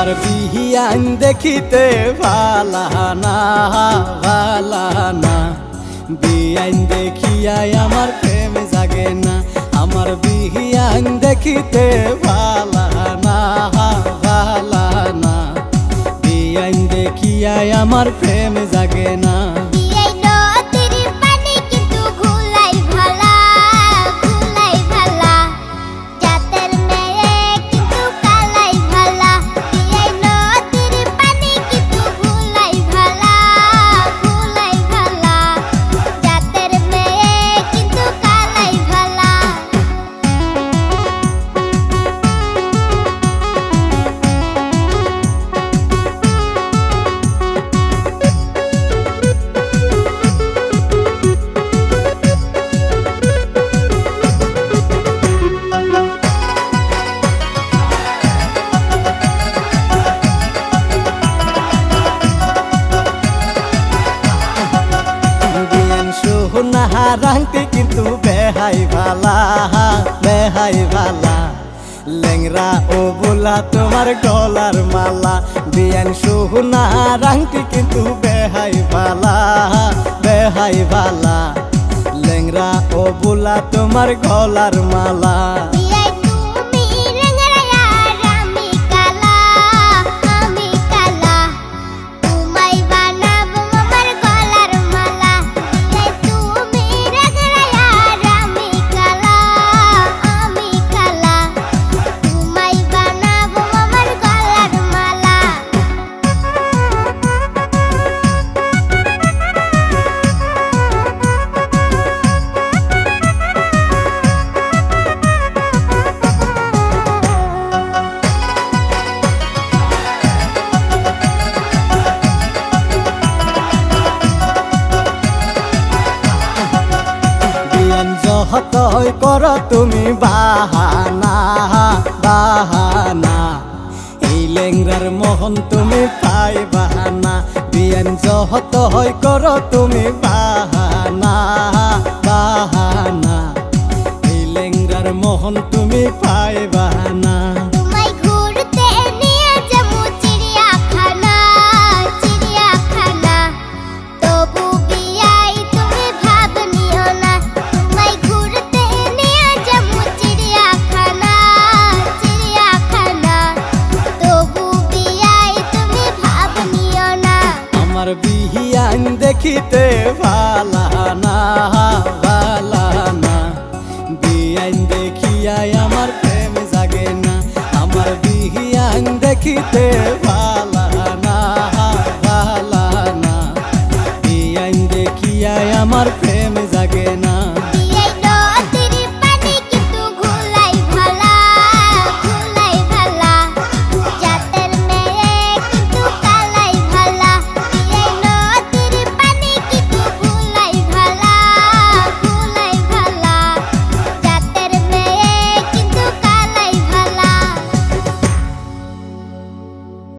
আমার বিহিয়ান দেখিতে ভালা না ভালা না, বিয়ান দেখিয়াই আমার প্রেম জাগে না। আমার বিহিয়ান দেখিতে ভালা না ভালা না, বিয়ান দেখিয়াই আমার প্রেম জাগে না। রাংটি কিন্তু বেহাই ভালা বেহাই ভালা, লেংরা ও বোলা তোমার গলার মালা। বিয়ান সোহনা রাংটি কিন্তু বেহাই ভালা বেহাই ভালা, লেংরা ও বোলা তোমার গলার মালা। যতই কর তুমি বাহানা বাহানা, এই লেংরার মোহন তুমি পাই বাহানা। বিয়ান যতই কর তুমি বাহানা বাহানা, এই লেংরার মোহন তুমি পাই বাহানা। আমার বিহিয়ান দেখিতে ভালা না ভালা না, বিয়ান দেখিয়াই আমার প্রেম জাগে না। আমার বিহিয়ান দেখিতে ভালা না ভালা না, বিয়ান দেখিয়াই আমার প্রেম